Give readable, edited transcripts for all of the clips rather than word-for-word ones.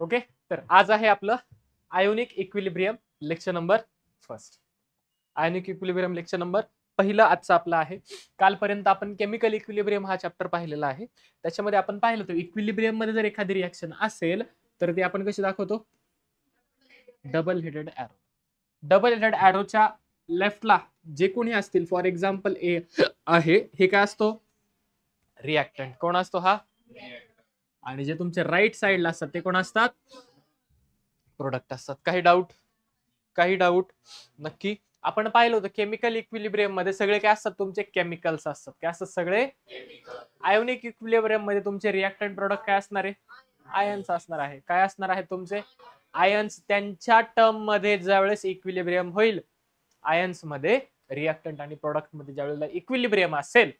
Okay, तर आज आहे आपलं ionic equilibrium lecture number first. Ionic equilibrium lecture number पहिलं आजचं आपलं आहे. कालपर्यंत आपण केमिकल इक्विलिब्रियम हा चॅप्टर पाहिलेला आहे. त्याच्यामध्ये आपण पाहिलं होतं इक्विलिब्रियम मध्ये जर एखादी रिएक्शन असेल तर ते आपण कशी दाखवतो, double headed arrow. Double headed ॲरोच्या लेफ्टला जे कोणी असतील, फॉर एक्झाम्पल ए आहे, हे काय असतो, रिॲक्टंट. कोण असतो हा, आणि जे तुमचे राईट साइडला असतात ते कोण असतात, प्रोडक्ट असतात. काही डाऊट नक्की. आपण पाहिलं होतं केमिकल इक्विलिब्रियम मध्ये सगळे काय असतात, तुमचे केमिकल्स असतात. काय असतात सगळे, आयोनिक इक्विलिब्रियम मध्ये तुमचे रिएक्टंट प्रोडक्ट काय असणार आहे, आयन्स असणार आहे. काय असणार आहे तुमचे आयन्स. त्यांच्या टर्म मध्ये ज्यावेळेस इक्विलिब्रियम होईल, आयन्स मध्ये रिएक्टंट आणि प्रोडक्ट मध्ये ज्यावेळेला इक्विलिब्रियम असेल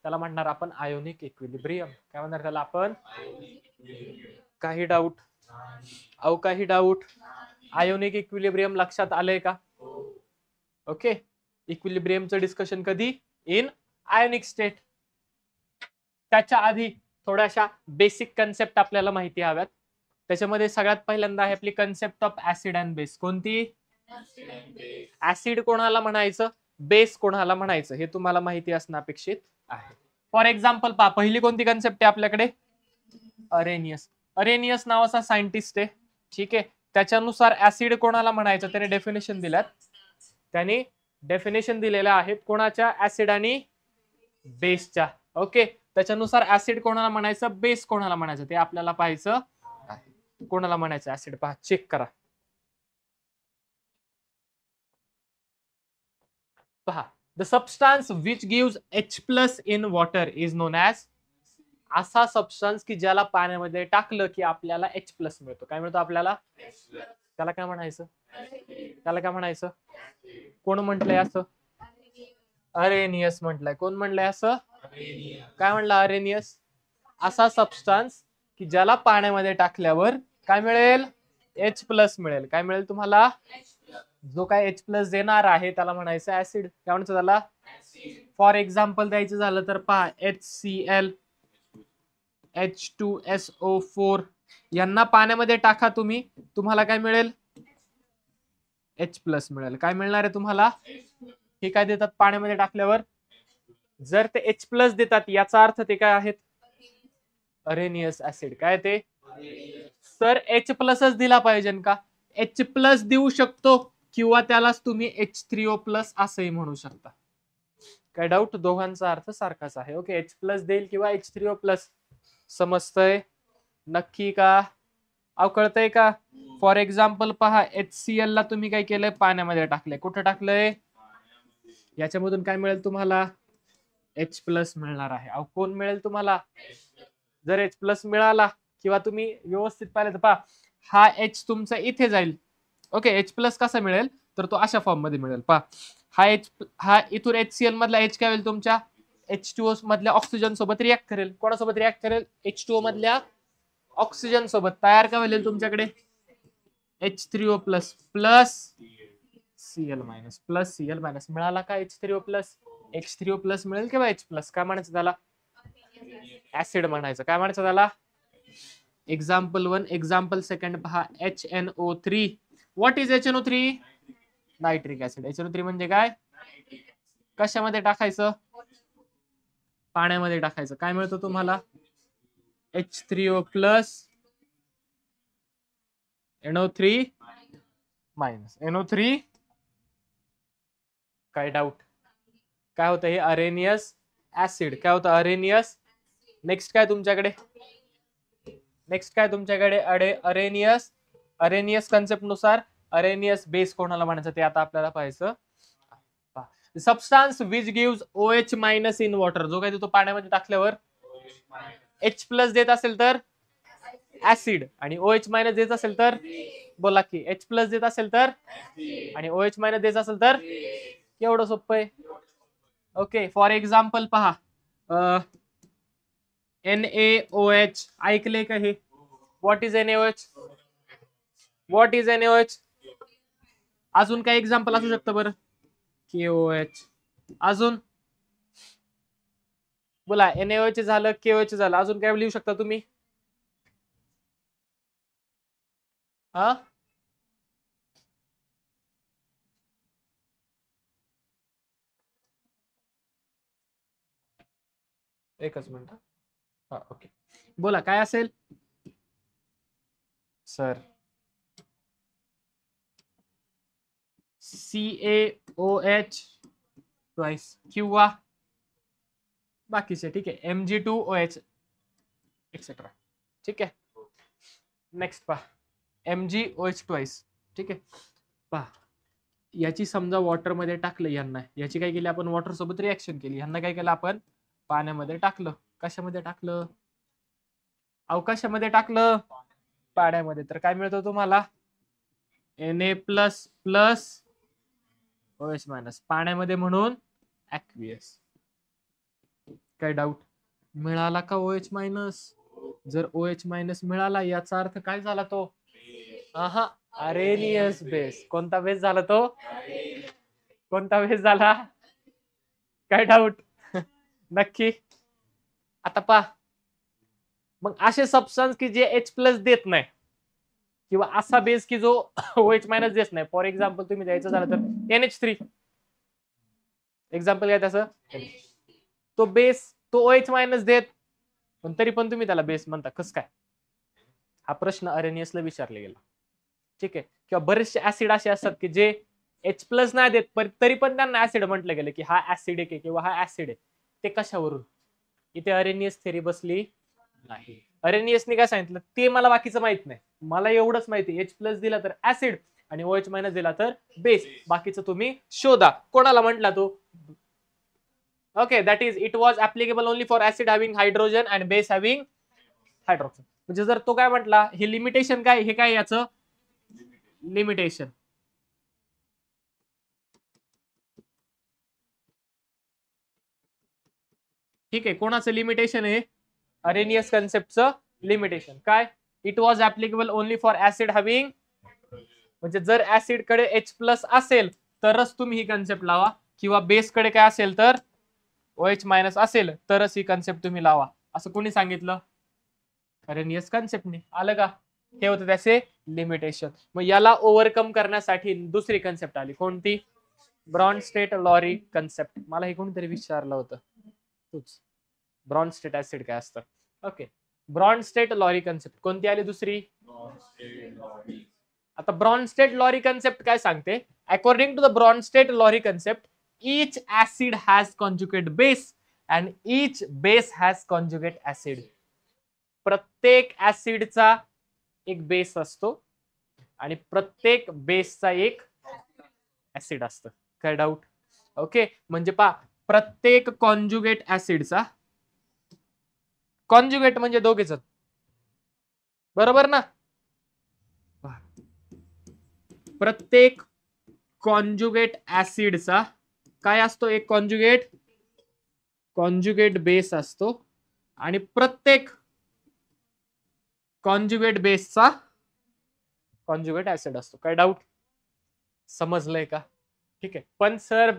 त्याला म्हणणार आपण आयोनिक इक्विलिब्रियम. काय म्हणणार त्याला आपण, काही डाऊट, काही डाऊट. आयोनिक इक्विलिब्रियम लक्षात आलंय का? ओके, इक्विलिब्रियमचं डिस्कशन कधी, इन आयोनिक स्टेट. त्याच्या आधी थोड्याशा बेसिक कन्सेप्ट आपल्याला माहिती हव्यात. त्याच्यामध्ये सगळ्यात पहिल्यांदा आहे आपली concept of acid and base. कोणती, ऍसिड कोणाला म्हणायचं, बेस कोणाला म्हणायचं, हे तुम्हाला माहिती असणं अपेक्षित आहे. फॉर एक्झाम्पल पहा, पहिली कोणती कन्सेप्ट आहे आपल्याकडे, अरेनियस. अरेनियस नावाचा सायंटिस्ट आहे, ठीक आहे. त्याच्यानुसार ऍसिड कोणाला म्हणायचं त्याने डेफिनेशन दिल्यात. त्यांनी डेफिनेशन दिलेल्या आहेत कोणाच्या, ऍसिड आणि बेसच्या. ओके, त्याच्यानुसार ऍसिड कोणाला म्हणायचं, बेस कोणाला म्हणायचं ते आपल्याला पाहायचं आहे. कोणाला म्हणायचं ऍसिड, पहा, चेक करा. पहा, the substance which gives H+ in water is non as. असा सबस्टन्स की ज्याला पाण्यामध्ये टाकलं की आपल्याला H+ मिळतो. काय मिळतो आपल्याला, त्याला काय म्हणायचं, त्याला काय म्हणायचं. कोण म्हटलंय असं, अरेनियस म्हटलंय. कोण म्हटलंय असं, काय म्हणलं, अरेनियस. असा सबस्टन्स की ज्याला पाण्यामध्ये टाकल्यावर काय मिळेल, H+ मिळेल. काय मिळेल तुम्हाला, जो काय H+ देणार आहे त्याला म्हणायचं ऍसिड. काय म्हणायचं त्याला, फॉर एक्झाम्पल द्यायचं झालं तर पहा, HCl, H2SO4 यांना पाण्यामध्ये टाका तुम्ही, तुम्हाला काय मिळेल, H+ मिळेल. काय मिळणार आहे तुम्हाला, हे काय देतात पाण्यामध्ये टाकल्यावर, जर ते H+ देतात याचा अर्थ ते काय आहेत, अरेनियस ऍसिड. काय ते, सर H+ दिला पाहिजे का, H+ देऊ शकतो किंवा त्यालाच तुम्ही H3O+ असंही म्हणू शकता. काय डाऊट, दोघांचा अर्थ सारखाच आहे. ओके, H+ देईल किंवा H3O+. समजतंय नक्की का, कळतंय का. फॉर एक्झाम्पल पहा, HCl ला तुम्ही काय केलंय, पाण्यामध्ये टाकलंय. कुठं टाकलंय, याच्यामधून काय मिळेल तुम्हाला, H+ मिळणार आहे. कोण मिळेल तुम्हाला, जर H+ मिळाला किंवा तुम्ही व्यवस्थित पाहिलं तर पहा, हा H तुमचा इथे जाईल. ओके, H+ कसा मिळेल तर तो अशा फॉर्म मध्ये मिळेल. पहा, हा इथून HCl मधला H काय होईल, तुमच्या H2O मधल्या ऑक्सिजन सोबत रिॲक्ट करेल. कोणासोबत रिॲक्ट करेल, H2O मधल्या ऑक्सिजन सोबत. तयार काय होईल तुमच्याकडे, H3O+ plus Cl- plus Cl- मिळाला का H3O+. H3O+ मिळेल किंवा H+. काय म्हणायचं त्याला, ऍसिड म्हणायचं. काय म्हणायचं त्याला, एक्झाम्पल 1, एक्झाम्पल 2 पहा, HNO3. What is HNO3, nitric acid. HNO3 म्हणजे काय, कशामध्ये टाकायचं, पाण्यामध्ये टाकायचं. काय मिळतं तुम्हाला, H3O+ NO3- NO3. काय डाऊट, काय होतं हे, अरेनियस ऍसिड. काय होतं, अरेनियस. नेक्स्ट काय तुमच्याकडे, अरेनियस. अरेनियस कन्सेप्ट नुसार अरेनियस बेस कोणाला म्हणायचं ते आता आपल्याला पाहायचं. Substance which gives OH- in water. जो काय देतो पाण्यामध्ये टाकल्यावर H+ देत असेल तर ऍसिड, आणि OH- देत असेल तर, बोला की, H+ देत असेल तर, आणि OH- देत असेल तर, एवढं सोपं आहे. ओके, फॉर एक्झाम्पल पहा, NaOH ऐकले का हे, what is NaOH, what is NaOH. अजून काय एक्झाम्पल असू शकतं बरं, KOH. अजून बोला, NaOH झालं, KOH झालं, अजून काय लिहू शकता तुम्ही, हा एकच मिनिट. हा ओके, बोला काय असेल सर. CaOH ट्वाइस किंवा बाकीचे. ठीक आहे, Mg2OH एक्सेट्रा. ठीक आहे, नेक्स्ट पहा, MgOH ट्वाइस. ठीक आहे, पहा याची समजा वॉटर मध्ये टाकलं यांना, याची काय केली आपण, वॉटर सोबत रिएक्शन केली. यांना काय केलं आपण, पाण्यामध्ये टाकलं. कशामध्ये टाकलं, अवकाशामध्ये टाकलं, पाण्यामध्ये. तर काय मिळतं तुम्हाला, Na++OH- पाण्यामध्ये म्हणून ऍक्वियस. काय डाऊट, मिळाला का OH-? जर OH- मिळाला याचा अर्थ काय झाला तो, हा अरेनियस बेस. कोणता बेस झाला तो, कोणता बेस झाला, काय डाऊट नक्की. आता पहा, मग असे सबस्टन्स की जे H+ देत नाही, किंवा असा बेस की जो OH- देत नाही. फॉर एक्झाम्पल तुम्ही द्यायचं झालं तर NH3 एक्झाम्पल काय त्याचं, तो बेस तो OH- देत, पण तरी पण तुम्ही त्याला बेस म्हणता, कस काय. हा प्रश्न अरेनियसला विचारला गेला. ठीक आहे, किंवा बरेचसे ऍसिड असे असतात की जे H+ नाही देत, पण तरी पण त्यांना ऍसिड म्हटलं गेलं की हा ऍसिडिक आहे किंवा हा ऍसिड आहे. ते कशावरून, इथे अरेनियस थेरी बसली नाही. अरेनियसने काय सांगितलं ते मला बाकीचं माहित नाही, मला एवढंच माहिती, H+ दिला तर ऍसिड आणि OH- दिला तर बेस. बाकीचं तुम्ही शोधा. कोणाला म्हटला तो, okay, that is it was applicable only for acid having hydrogen and base having hydrogen. म्हणजे जर तो काय म्हटला, हे लिमिटेशन काय, हे काय याचं लिमिटेशन. ठीक आहे, कोणाचं लिमिटेशन आहे, अरेनियस कन्सेप्टचं लिमिटेशन काय, it was applicable only for acid having, म्हणजे जर ऍसिड कडे H+ असेल तरच तुम्ही ही कन्सेप्ट लावा, किंवा बेस कडे काय असेल तर OH- असेल तरच ही कन्सेप्ट तुम्ही लावा. असं कोणी सांगितलं, अरेनियस कन्सेप्टने. आलं का, हे होतं त्याचे लिमिटेशन. मग याला ओव्हरकम करण्यासाठी दुसरी कन्सेप्ट आली, कोणती, ब्रॉन्स्टेट लॉरी कन्सेप्ट. मला हे कोणीतरी विचारलं होतं, तूच, ब्रॉन्स्टेट ऍसिड काय असतं. ओके, ब्रॉन्स्टेट लॉरी कन्सेप्ट कोणती आली दुसरी. आता ब्रॉन्स्टेट लॉरी कन्सेप्ट काय सांगते, according to the Bronsted Lowry concept, each acid has conjugate base and each base has conjugate acid. प्रत्येक ऍसिडचा एक बेस असतो आणि प्रत्येक बेसचा एक ऍसिड असतं. काय डाऊट, ओके. म्हणजे पहा, प्रत्येक कॉन्जुगेट ऍसिडचा, कॉन्जुगेट म्हणजे दोघेच, बरोबर ना. प्रत्येक कॉन्जुगेट ऍसिडचा काय असतो, एक कॉन्जुगेट बेस असतो आणि प्रत्येक कॉन्जुगेट बेसचा कॉन्जुगेट ऍसिड असतो. काय डाऊट, समजलंय का. ठीक आहे, पण सर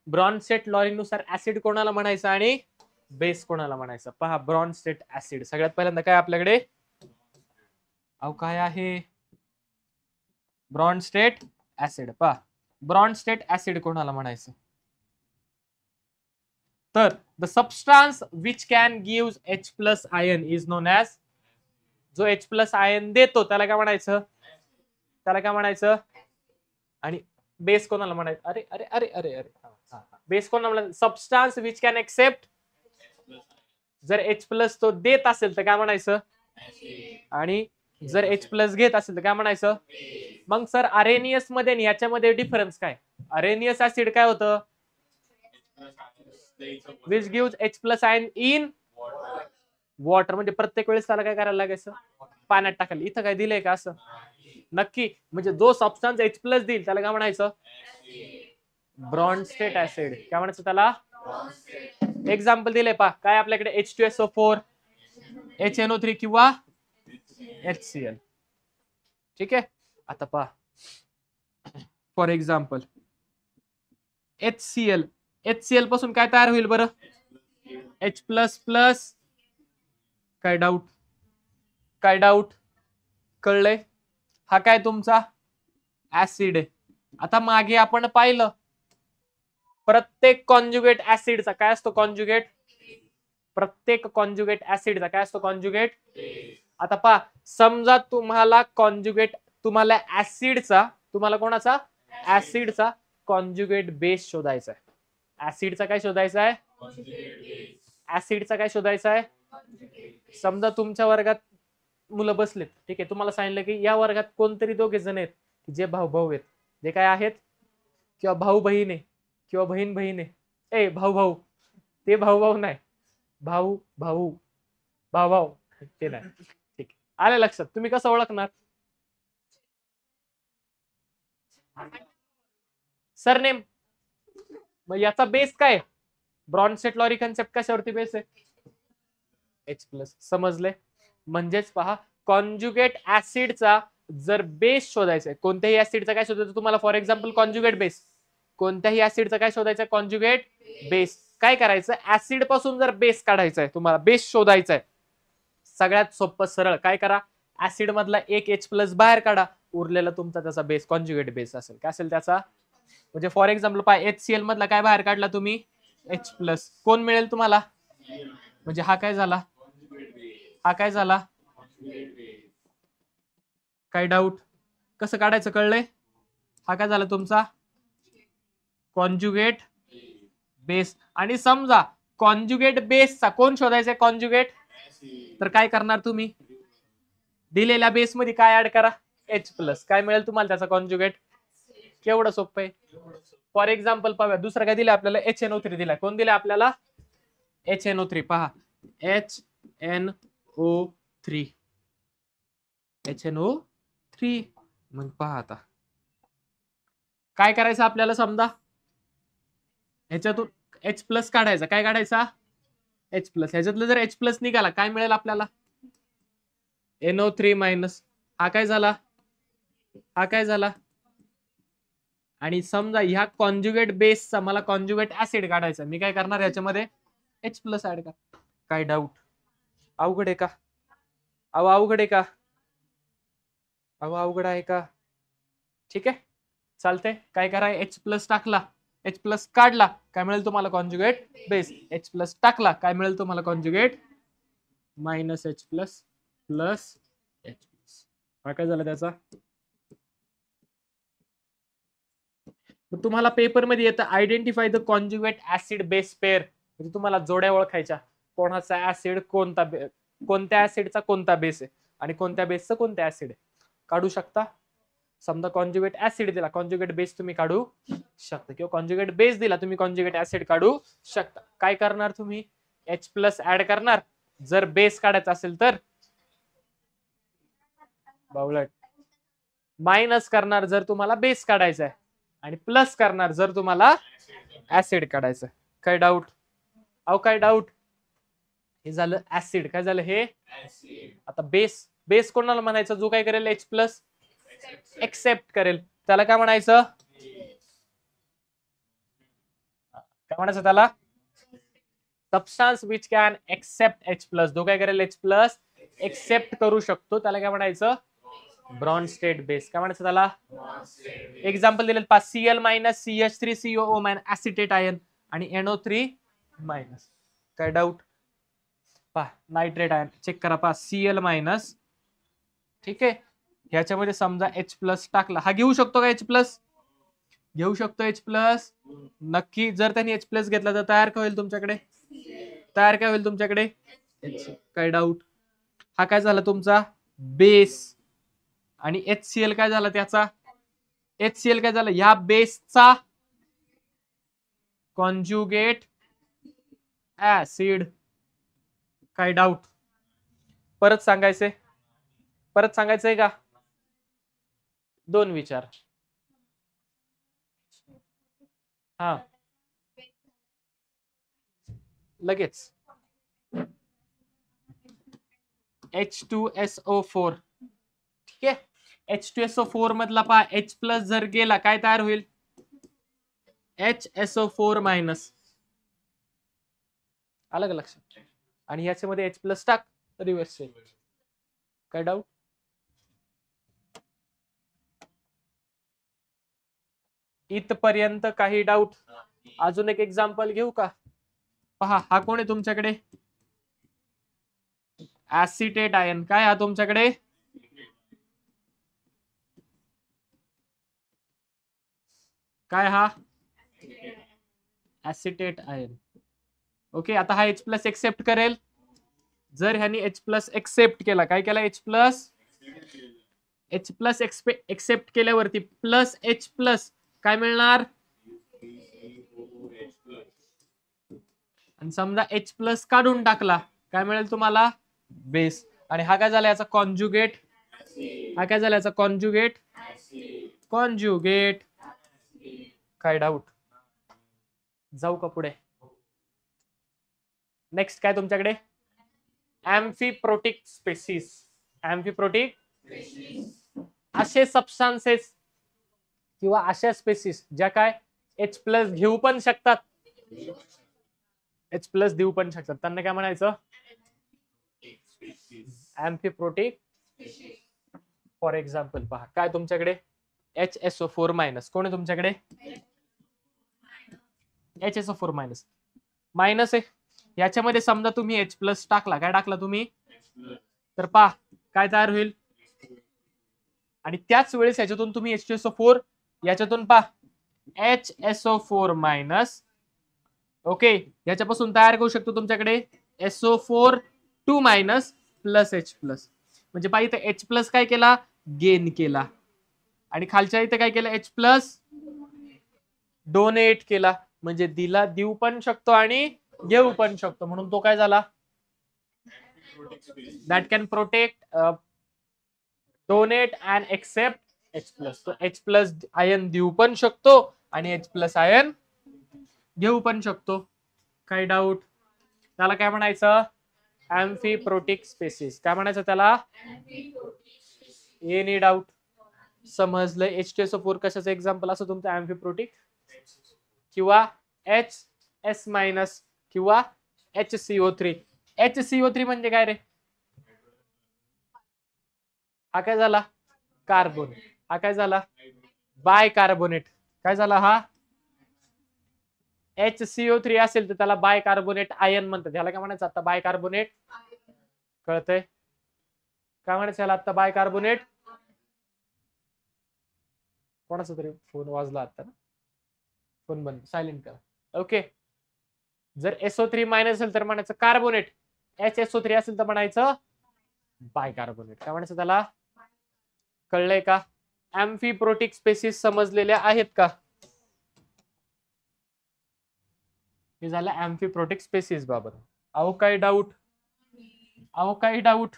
ब्रॉन्स्टेट लॉरी नुसार ऍसिड कोणाला म्हणायचं आणि बेस कोणाला म्हणायचं. पहा, ब्रॉन्स्टेट ऍसिड सगळ्यात पहिल्यांदा काय आपल्याकडे, अहो काय आहे, ब्रॉन्स्टेट ऍसिड. पहा, ब्रॉन्स्टेट ऍसिड कोणाला म्हणायचं, तर the substance which can give H+ ion is non as, जो H+ आयन देतो त्याला काय म्हणायचं, त्याला काय म्हणायचं. आणि बेस कोणाला म्हणायचं, अरे अरे अरे अरे अरे, बेस कोणाला म्हणायचं, सबस्टान्स विच कॅन एक्सेप्ट, जर H+ तो देत असेल तर काय म्हणायचं, आणि जर H+ घेत असेल तर काय म्हणायचं. मग सर अरेनियस मध्ये आणि याच्यामध्ये डिफरन्स काय, अरेनियस ऍसिड काय होतं, which give H+ ion in water, म्हणजे प्रत्येक वेळेस त्याला काय करायला लागायचं, पाण्यात टाकायला. इथं काय दिलंय का असं, नक्की. म्हणजे जो सबस्टान्स H+ देईल त्याला काय म्हणायचं, ब्रॉन्स्टेट ऍसिड. काय म्हणायचं त्याला, एक्झाम्पल दिले पहा, काय आपल्याकडे H2SO4, HNO3 किंवा HCl. ठीक आहे, आता पहा, फॉर एक्झाम्पल HCl पासून काय तयार होईल बरं, H++. काय डाऊट, काय डाऊट, कळलंय. हा काय तुमचा ऍसिड आहे. आता मागे आपण पाहिलं प्रत्येक कॉन्जुगेट ऍसिडचा काय असतो कॉन्जुगेट, प्रत्येक कॉन्जुगेट ऍसिडचा काय असतो कॉन्जुगेट. आता पहा समजा तुम्हाला कॉन्जुगेट, तुम्हाला ऍसिडचा, तुम्हाला कोणाचा ऍसिडचा कॉन्जुगेट बेस शोधायचा आहे. ऍसिडचा काय शोधायचा आहे, ऍसिडचा काय शोधायचा आहे. समजा तुमच्या वर्गात मुलं बसलेत, ठीक आहे, तुम्हाला सांगितलं की या वर्गात कोणतरी दोघे जण आहेत जे भाऊ भाऊ आहेत, जे काय आहेत, किंवा भाऊ बहीण आहे किंवा बहीण बहीण आहे. भाऊ भाऊ, ते भाऊ भाऊ नाही, भाऊ भाऊ, भाऊ भाऊ ते नाही. ठीक आहे, आलं लक्षात. तुम्ही कसं ओळखणार सरनेम. मग याचा बेस काय, ब्रॉन्सेट लॉरी कन्सेप्ट कशावरती बेस आहे, H प्लस. समजले. म्हणजेच पहा कॉन्जुगेट ऍसिडचा जर बेस शोधायचा आहे, कोणत्याही ऍसिडचा काय शोधायचं तुम्हाला, फॉर एक्झाम्पल कॉन्जुगेट बेस, कोणत्याही ऍसिडचा काय शोधायचं, कॉन्जुगेट बेस. काय करायचं, ऍसिड पासून जर बेस काढायचा आहे तुम्हाला, बेस शोधायचा आहे, सगळ्यात सोपं सरळ काय करा, ऍसिड मधला एक H प्लस बाहेर काढा, उरलेला तुमचा त्याचा बेस कॉन्जुगेट बेस असेल. काय असेल त्याचा, म्हणजे फॉर एक्झाम्पल पहा HCl मधला काय बाहेर काढला तुम्ही, H प्लस, कोण मिळेल तुम्हाला, म्हणजे हा काय झाला, हा काय झाला, काय डाऊट, कसं काढायचं कळलंय. हा काय झाला तुमचा कॉन्जुगेट बेस. आणि समजा कॉन्जुगेट बेसचा कोण शोधायचा कॉन्जुगेट, तर काय करणार तुम्ही, दिलेल्या बेस मध्ये काय ऍड करा, H प्लस, काय मिळेल तुम्हाला त्याचा कॉन्जुगेट. केवढं सोपं आहे. फॉर एक्झाम्पल पाहूया दुसरं काय दिलं आपल्याला, HNO3 दिला. कोण दिला आपल्याला, HNO3. पहा HNO3, HNO3. मग पहा आता काय करायचं आपल्याला, समजा ह्याच्यातून H प्लस काढायचा, काय काढायचा, H प्लस. ह्याच्यातलं जर H प्लस निघाला काय मिळेल आपल्याला, NO3 मायनस. हा काय झाला, हा काय झाला. आणि समजा ह्या कॉन्जुगेट बेसचा मला कॉन्जुगेट ऍसिड काढायचा, मी काय करणार याच्यामध्ये H प्लस ऍड कर. काय डाऊट, अवघड आहे का, अवघड आहे का, अवघड आहे का. ठीक आहे चालतंय. काय करा, H प्लस टाकला, H प्लस काढला, काय मिळेल तुम्हाला कॉन्जुगेट बेस. H प्लस टाकला, काय मिळेल तुम्हाला conjugate minus H plus plus H plus. हा काय झाला त्याचा. तुम्हाला पेपर मध्ये येतं identify the conjugate acid base pair, म्हणजे तुम्हाला जोड्या ओळखायच्या, कोणाचा ऍसिड कोणता, कोणत्या ऍसिडचा कोणता बेस आहे आणि कोणत्या बेसचा कोणता ऍसिड आहे, काढू शकता. समजा कॉन्जुगेट ऍसिड दिला, कॉन्जुगेट बेस तुम्ही काढू शकता, किंवा कॉन्जुगेट बेस दिला तुम्ही कॉन्जुगेट ऍसिड काढू शकता. काय करणार तुम्ही, H प्लस ऍड करणार जर बेस काढायचा असेल तर, बावलट, मायनस करणार जर तुम्हाला बेस काढायचा आहे, आणि प्लस करणार जर तुम्हाला ऍसिड काढायचं. काय डाऊट, काय डाऊट. हे झालं ऍसिड, काय झालं हे. आता बेस, बेस कोणाला म्हणायचं, जो काय करेल H प्लस एक्सेप्ट करेल, त्याला काय म्हणायचं, काय म्हणायचं त्याला, substance which can accept H plus, जो काय करेल H प्लस एक्सेप्ट करू शकतो, त्याला काय म्हणायचं, ब्रॉन्स्टेड बेस. काय म्हणायचं त्याला. एक्झाम्पल दिलेत पा, Cl minus CH3 COO minus acetate ion आणि NO3 मायनस. काय डाऊट, पा नायट्रेट आयन चेक करा, पा Cl मायनस, ठीक आहे, ह्याच्यामध्ये समजा H प्लस टाकला, हा घेऊ शकतो का H प्लस, घेऊ शकतो H प्लस नक्की. जर त्यांनी H प्लस घेतला तर तयार काय होईल तुमच्याकडे, तयार काय होईल तुमच्याकडे, काय डाऊट. हा काय झाला तुमचा बेस, आणि HCl काय झाला त्याचा, HCl काय झालं ह्या बेसचा कॉन्जुगेट ऍसिड. काय डाऊट, परत सांगायचंय, परत सांगायचंय का, दोन विचार. हा लगेच, H2SO4, ठीक आहे. H2SO4 मधला पहा H प्लस जर गेला काय तयार होईल, HSO4 मायनस. आलं का लक्षात. आणि याच्यामध्ये H प्लस टाक, रिव्हर्स. काय डाऊट, इथपर्यंत काही डाऊट? अजून एक एक्झाम्पल घेऊ का? पहा, हा कोण आहे तुमच्याकडे? Acetate ion. काय हा तुमच्याकडे? काय हा? Acetate ion. ओके, आता हा H प्लस एक्सेप्ट करेल. जर ह्यानी H प्लस एक्सेप्ट केला, काय केला? H प्लस एक्सेप्ट केल्यावरती प्लस H प्लस काय मिळणार? आणि समजा H प्लस काढून टाकला, काय मिळेल तुम्हाला? बेस. आणि हा काय झाला याचा कॉन्जुगेट? हा काय झाला याचा कॉन्जुगेट? कॉन्जुगेट. काय डाऊट? जाऊ का पुढे? नेक्स्ट काय तुमच्याकडे? ऍम्फिप्रोटिक स्पेसिस. ऍम्फिप्रोटिक असे सबस्टान्सेस किंवा अशा स्पेसिस ज्या काय H प्लस घेऊ पण शकतात, H प्लस देऊ पण शकतात, त्यांना काय म्हणायचं? ऍम्फिप्रोटिक. फॉर एक्झाम्पल पहा, काय तुमच्याकडे? HSO4 minus. कोण आहे तुमच्याकडे? HSO4 minus. मायनस आहे. याच्यामध्ये समजा तुम्ही H प्लस टाकला, काय टाकला तुम्ही? तर पहा काय तयार होईल. आणि त्याच वेळेस याच्यातून तुम्ही H2SO4, याच्यातून पहा HSO4 मायनस. ओके, याच्यापासून तयार करू शकतो तुमच्याकडे SO4 2 minus plus H plus. म्हणजे पहा इथे H प्लस काय केला? गेन केला. आणि खालच्या इथे काय केलं? H प्लस डोनेट केला. म्हणजे दिला देऊ पण शकतो आणि घेऊ पण शकतो, म्हणून तो काय झाला? That can protect, donate and accept H plus. तो H प्लस आयन देऊ पण शकतो आणि H प्लस आयन घेऊ पण शकतो. काही डाऊट? त्याला काय म्हणायचं? ऍम्फिप्रोटिक स्पेसिस. काय म्हणायचं त्याला? Any doubt? समजलं? H2SO4 कशाचं एक्झाम्पल असं तुमचं ऍम्फिप्रोटिक, किंवा HS मायनस किंवा HCO3. HCO3 म्हणजे काय रे? हा काय झाला? कार्बन. हा काय झाला? बायकार्बोनेट. काय झाला हा? HCO3 असेल तर त्याला बायकार्बोनेट आयन म्हणतात. त्याला काय म्हणायचं आता? बायकार्बोनेट. कळतंय? काय म्हणायचं याला आता? बायकार्बोनेट. कोणाचा तरी फोन वाजला आता ना? फोन बंद, सायलेंट करा. ओके, जर SO3 मायनस असेल तर म्हणायचं कार्बोनेट. HSO3 असेल तर म्हणायचं बायकार्बोनेट. काय म्हणायचं त्याला? कळलंय का? ऍम्फिप्रोटिक स्पेसिस समजलेल्या आहेत का? हे झालं ऍम्फिप्रोटिक स्पेसिस बाबत. अहो काही डाऊट? अहो काही डाऊट?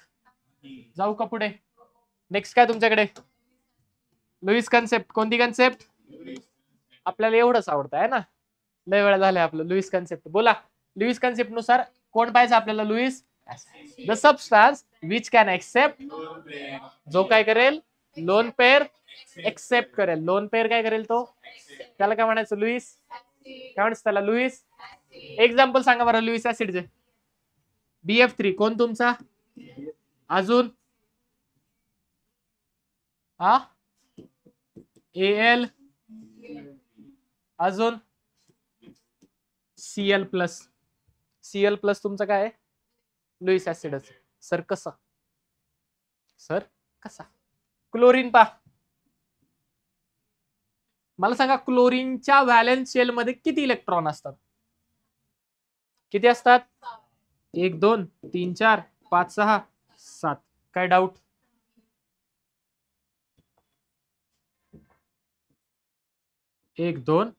जाऊ का पुढे? नेक्स्ट काय तुमच्याकडे? Lewis concept. कोणती कन्सेप्ट? आपल्याला एवढंच आवडतं आहे ना, लय वेळा झालंय आपलं लुईस कन्सेप्ट. बोला, लुईस कन्सेप्ट नुसार कोण पाहिजे आपल्याला? Lewis. The substance which can accept, जो काय करेल? लोन पेअर एक्सेप्ट करेल. लोन पेअर काय करेल? तो. त्याला काय म्हणायचं? लुईस. काय म्हणायचं त्याला? लुईस. एक्झाम्पल सांगा बरं लुईस ऍसिडचे. BF3. कोण तुमचा? अजून? हा? AL. अजून? Cl plus. Cl प्लस तुमचं काय आहे? लुईस ऍसिडच. सर कसा? सर कसा? क्लोरीन पा. मला सांगा, क्लोरीनच्या व्हॅलेन्स शेल मध्ये किती इलेक्ट्रॉन असतात? किती असतात? 1 2 3 4 5 6 7. काय डाऊट? एक 2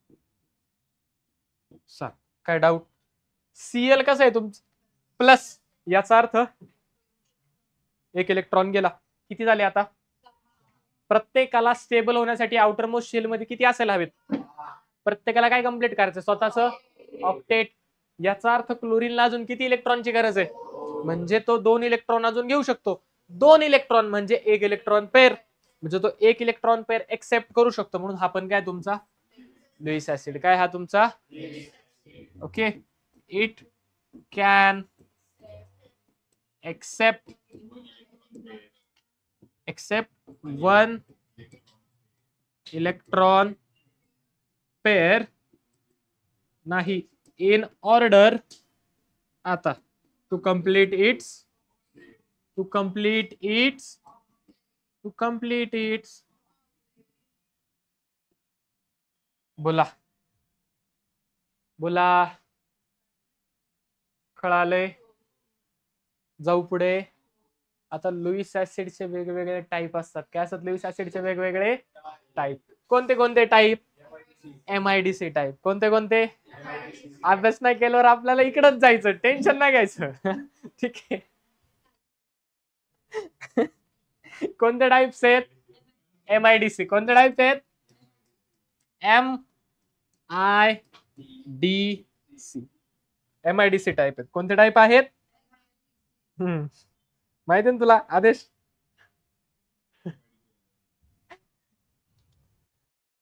7. काय डाऊट? Cl कसं आहे तुमचं? प्लस. याचा अर्थ एक इलेक्ट्रॉन गेला. किती झाले आता? प्रत्येकाला स्टेबल होण्यासाठी आउटर मोस्ट शेल मध्ये किती असायला हवेत? प्रत्येकाला काय कम्प्लीट करायचं? स्वतःच ऑक्टेट. याचा अर्थ क्लोरीनला अजून किती इलेक्ट्रॉनची गरज आहे? म्हणजे तो 2 इलेक्ट्रॉन अजून घेऊ शकतो. 2 इलेक्ट्रॉन म्हणजे 1 इलेक्ट्रॉन पेअर. म्हणजे तो 1 इलेक्ट्रॉन पेअर एक्सेप्ट करू शकतो. म्हणून हा पण काय तुमचा? Lewis acid. काय हा तुमचा? Okay, it can accept 1 electron pair नाही इन ऑर्डर आता टू कंप्लीट इट्स बोला कळालंय. जाऊ पुढे. आता लुईस ऍसिडचे वेगवेगळे टाईप असतात. काय असतात लुईस ऍसिडचे वेगवेगळे टाईप? कोणते कोणते टाईप? MIDC type. कोणते कोणते? अभ्यास नाही केल्यावर आपल्याला इकडच जायचं, टेन्शन नाही घ्यायचं. ठीक आहे. कोणते टाईप्स आहेत? MIDC. कोणते टाईप्स आहेत? MIDC. MIDC टाईप आहेत. कोणते टाईप आहेत? माहिती ना तुला आदेश?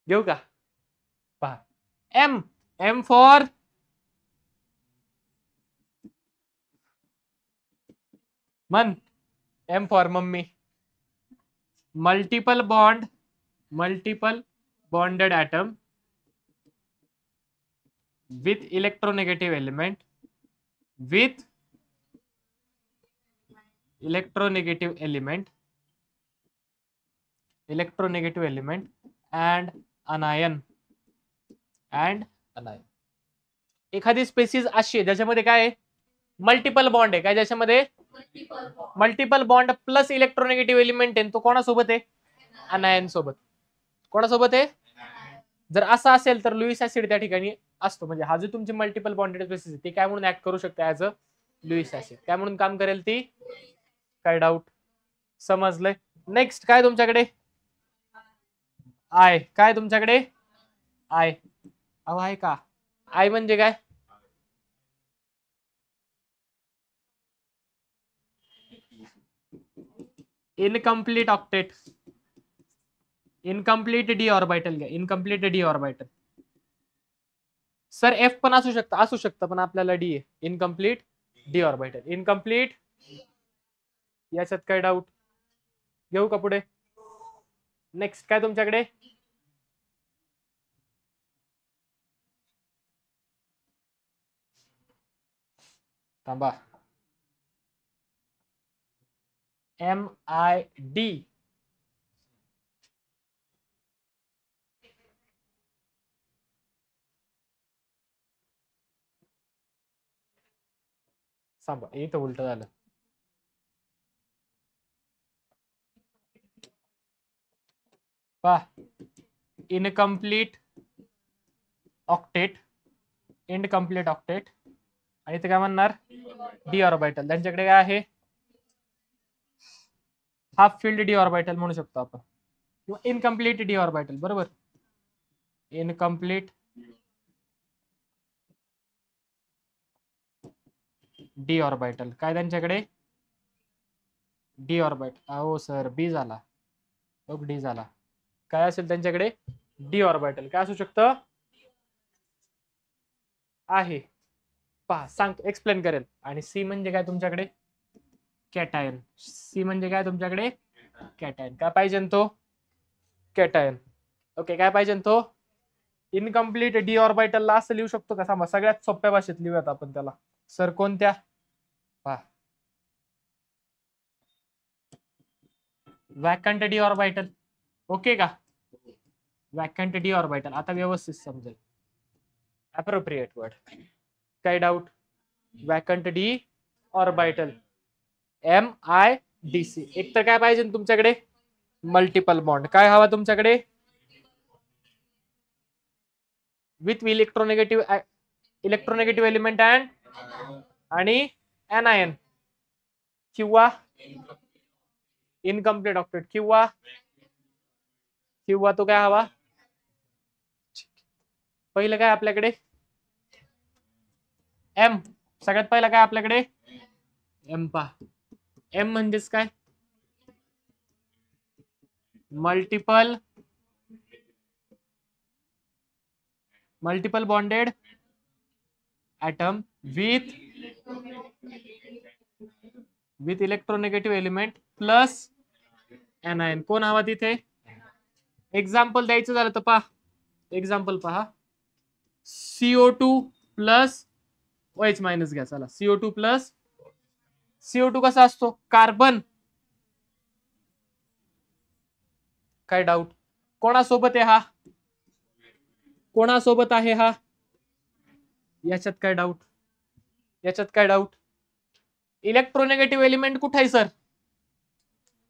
घेऊ का? पहा. M फॉर मन. M for mummy. Multiple bonded atom with electronegative element and anion. एखादी स्पेसिस अशी आहे ज्याच्यामध्ये काय आहे? मल्टिपल बॉन्ड आहे. काय ज्याच्यामध्ये? मल्टिपल बॉन्ड प्लस इलेक्ट्रोनेगेटिव्ह एलिमेंट आहे. तो कोणासोबत आहे? अनायन सोबत. कोणासोबत आहे? जर असं असेल तर लुईस ऍसिड त्या ठिकाणी असतो. म्हणजे हा जो तुमची मल्टिपल बॉन्डेड स्पेसिस आहे ती काय म्हणून ऍक्ट करू शकते? As a Lewis acid. काय म्हणून काम करेल ती? काय डाऊट? समजलंय. नेक्स्ट काय तुमच्याकडे? आय. काय तुमच्याकडे? आय. अहो आहे का? आय म्हणजे काय? Incomplete octet. Incomplete d orbital घ्या. Incomplete d orbital. Sir f पण असू शकतं पण आपल्याला डी आहे. Incomplete d orbital. इनकम्प्लीट. याच्यात काय डाऊट? घेऊ का पुढे? नेक्स्ट काय तुमच्याकडे? थांबा. MID. सांबा इथं उलट झालं. पहा. Incomplete octet. Incomplete octet. आणि इथे काय म्हणणार? D orbital. त्यांच्याकडे काय आहे? हाफ फिल्ड डी ऑर्बिटल म्हणू शकतो आपण किंवा इनकम्प्लीट डी ऑर्बिटल. बरोबर. Incomplete d orbital. काय त्यांच्याकडे? D orbital. अहो सर बी झाला. डी झाला. काय असेल त्यांच्याकडे? D orbital. काय असू शकतं? आहे. पहा सांगतो, एक्सप्लेन करेल. आणि सी म्हणजे काय तुमच्याकडे? कॅटायन. सी म्हणजे काय तुमच्याकडे? कॅटायन. काय पाहिजे तो? कॅटायन. ओके. काय पाहिजे तो? इनकम्प्लीट डी ऑर्बिटलला असं लिहू शकतो का? सांगा. सगळ्यात सोप्या भाषेत लिहूयात आपण त्याला. सर कोणत्या? पहा. Vacant d orbital. ओके का? Vacant d orbital. आता व्यवस्थित समजेल. Appropriate word. काय doubt? Vacant d orbital. MIDC. एक तर काय पाहिजे तुमच्याकडे? Multiple bond. काय हवा तुमच्याकडे? विथ इलेक्ट्रोनेगेटिव्ह एलिमेंट आणि एनायन किंवा इनकम्प्लीट ऑक्टेट किंवा तो काय हवा? पहिलं काय आपल्याकडे? M. सगळ्यात पहिला काय आपल्याकडे? M. पहा. M म्हणजेच काय? Multiple bonded atom with electronegative element plus anion. कोण हवा तिथे? एक्झाम्पल द्यायचं झालं तर पहा. एक्झाम्पल पहा. CO2 प्लस OH मायनस घ्या. चला CO2 प्लस CO2 कसा असतो? कार्बन. काय डाऊट? कोणासोबत आहे हा? कोणासोबत आहे हा? याच्यात काय डाऊट? याच्यात काय डाऊट? इलेक्ट्रोनेगेटिव्ह एलिमेंट कुठे आहे सर?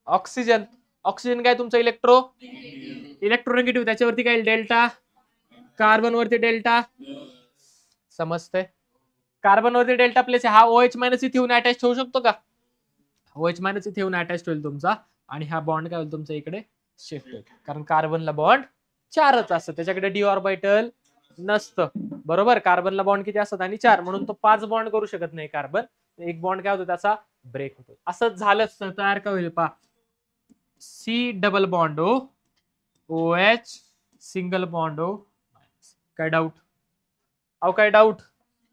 ऑक्सिजन. ऑक्सिजन काय तुमचा इलेक्ट्रोनेगेटिव्ह, त्याच्यावरती काय डेल्टा, कार्बन वरती डेल्टा. समजतंय? कार्बन वरती डेल्टा प्लेस आहे. हा OH मायनस इथे येऊन अटॅच होऊ शकतो का? OH मायनस इथे येऊन अटॅच होईल तुमचा, आणि हा बॉन्ड काय होईल तुमचा इकडे शिफ्ट होईल, कारण कार्बनला बॉन्ड 4च असतं, त्याच्याकडे डी ऑर्बिटल नसतं. बरोबर? कार्बनला बॉन्ड किती असतात? आणि 4, म्हणून तो 5 बॉन्ड करू शकत नाही कार्बन. एक बॉन्ड काय होतो त्याचा ब्रेक होतो. असं झालं तर तयार काय होईल पहा, C double bond O, OH single bond O. काय डाऊट? अहो काय डाऊट?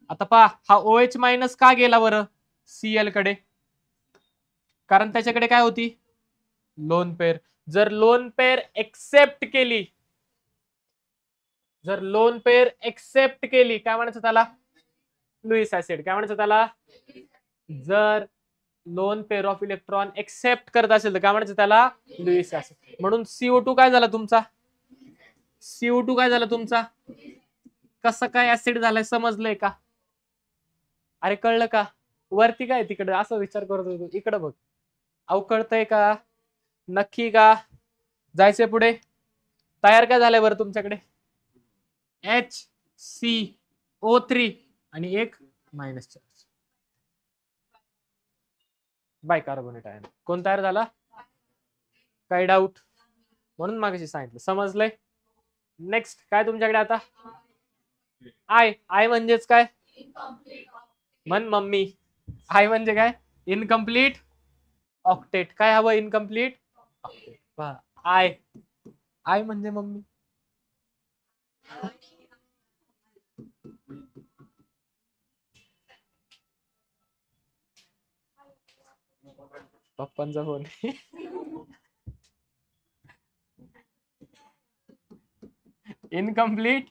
आता पहा, हा OH मायनस का गेला बरं Cl कडे? कारण त्याच्याकडे काय होती? Lone pair. जर लोन पेअर एक्सेप्ट केली, जर लोन पेअर एक्सेप्ट केली, काय म्हणायचं त्याला? Lewis acid. काय म्हणायचं त्याला? जर lone pair of electron accept करत असेल तर काय म्हणायचं त्याला? Lewis acid. म्हणून CO2 काय झाला तुमचा? CO2 काय झाला तुमचा? कसं काय ऍसिड झालाय समजलंय का? अरे कळलं का? वरती काय तिकडे असं विचार करत होतो, इकडे बघ. अहो कळतंय का? नक्की का? जायचंय पुढे? तयार काय झालंय बरं तुमच्याकडे? HCO3 आणि एक मायनस चार्ज बायकार्बोनेट आयन. कोण तयार झाला? काय डाऊट? म्हणून मागाशी सांगितलं. समजलंय? नेक्स्ट काय तुमच्याकडे आता? आय म्हणजेच काय? म्हण मम्मी. आय म्हणजे काय? Incomplete octet. काय हवं? Incomplete octet. आय म्हणजे मम्मी. पप्पांचा फोन. Incomplete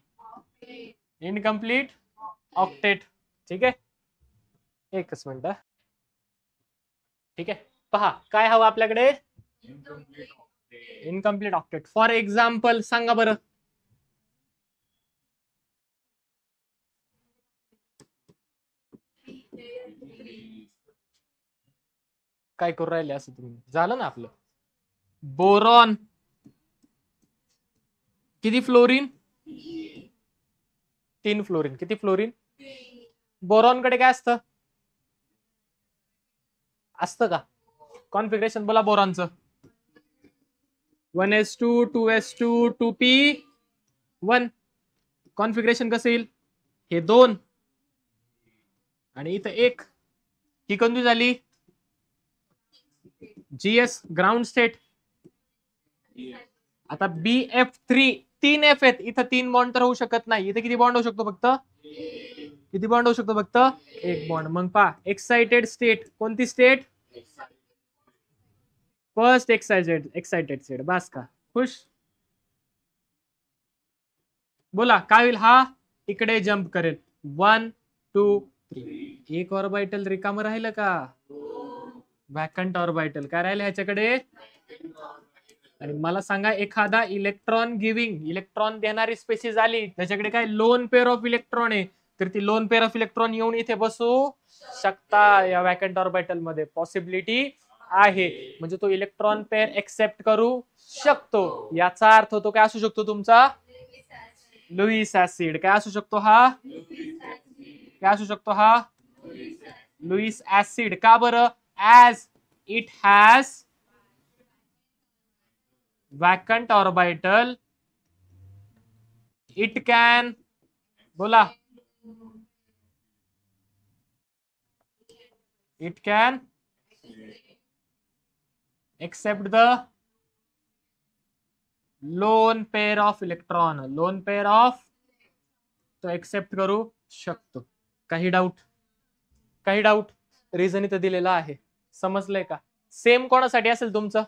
octet. ठीक आहे, एकच मिनिट. ठीक आहे, पहा काय हवं आपल्याकडे? Incomplete octet. फॉर एक्झाम्पल सांगा बरं. काय करू राहिले असं तुम्ही? झालं ना आपलं. बोरॉन किती फ्लोरीन? 3 फ्लोरीन. किती फ्लोरीन? बोरॉन कडे काय असतं? असतं का? कॉन्फिगरेशन बोला बोरॉनचं. 1s2 2s2 2p1. कॉन्फिगरेशन कसं येईल? हे 2 आणि इथं 1. ही कोणती झाली? GS ground state. आता BF3 3 F आहेत, इथं 3 बॉन्ड तर होऊ शकत नाही. इथे किती बॉन्ड होऊ शकतो फक्त? किती बॉन्ड होऊ शकतो फक्त? 1 बॉन्ड. मग पहा एक्साइटेड स्टेट. कोणती स्टेट? First excited state. बस का? खुश? बोला काय होईल? हा इकडे जम्प करेल. 1 2 3. एक ऑर्बिटल रिकाम राहिलं का? Vacant orbital. काय राहिलं ह्याच्याकडे? आणि मला सांगा, एखादा इलेक्ट्रॉन देणारी स्पेसिस आली, त्याच्याकडे काय लोन पेअर ऑफ इलेक्ट्रॉन आहे, तर ती लोन पेअर ऑफ इलेक्ट्रॉन येऊन इथे बसू शकता या वॅकंट ऑर्बिटल मध्ये. पॉसिबिलिटी आहे. म्हणजे तो इलेक्ट्रॉन पेअर एक्सेप्ट करू शकतो. याचा अर्थ तो काय असू शकतो तुमचा? Lewis acid. काय असू शकतो हा? काय असू शकतो हा? Lewis acid. का बरं? As it has vacant orbital, it can, बोला, it can accept the lone pair of electron. lone pair of तो एक्सेप्ट करू शकतो. काही डाऊट? काही डाऊट? रिझन इथं दिलेला आहे. समजलंय का? सेम कोणासाठी असेल तुमचं?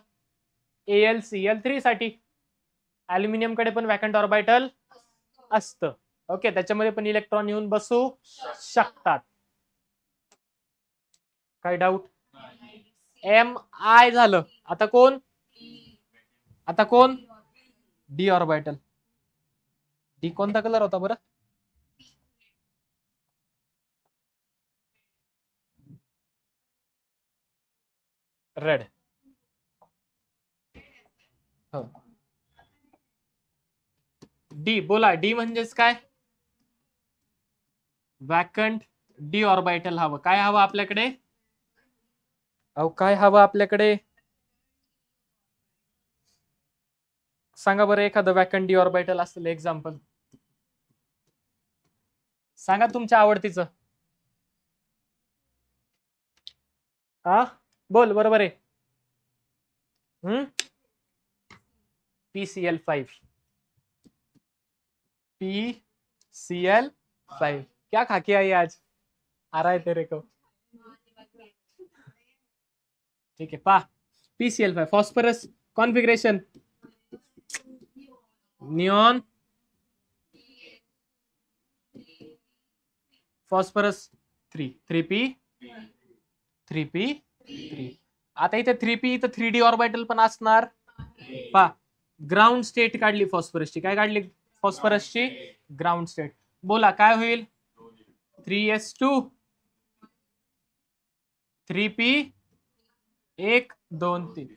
AlCl3 साठी. अल्युमिनियम कडे पण वॅकंट ऑर्बिटल असतं. ओके, त्याच्यामध्ये पण इलेक्ट्रॉन येऊन बसू शकतात. काय डाऊट? Mi झालं. आता कोण? D orbital. डी कोणता कलर होता बरं? रेड. हो. डी बोला, डी म्हणजेच काय? वॅकंट डी ऑर्बिटल हवं. काय हवं आपल्याकडे? अहो काय हवं आपल्याकडे? सांगा बरं एखादं वॅकंट डी ऑर्बिटल असेल एक्झाम्पल. सांगा तुमच्या आवडतीचं. हा बोल, बरोबर आहे. PCl5. PCl5. क्या खा के आई आज? आ रहा है तेरे को? ठीक है पा. PCl5 phosphorus configuration neon phosphorus 3p. आता इथे 3p इथं 3d ऑर्बिटल पण असणार. पा ग्राउंड स्टेट काढली फॉस्फरसची. काय काढली फॉस्फरसची? Ground state. बोला काय होईल? 3s2 3p 1 2 3.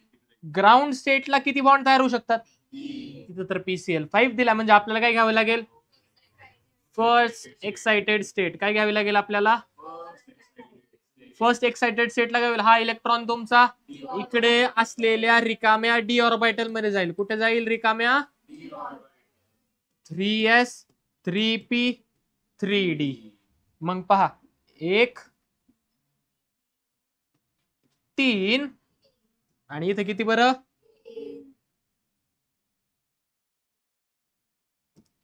ग्राउंड स्टेटला किती बॉन्ड तयार होऊ शकतात? इथं तर PCl5 दिला म्हणजे आपल्याला काय घ्यावं लागेल? First excited state. काय घ्यावी लागेल आपल्याला? फर्स्ट एक्साइटेड स्टेटला काय होईल? हा इलेक्ट्रॉन तुमचा इकडे असलेल्या रिकाम्या डी ऑर्बिटल मध्ये जाईल. कुठे जाईल? रिकाम्या 3s 3p 3d. मग पहा 1 3 आणि इथे किती बरं?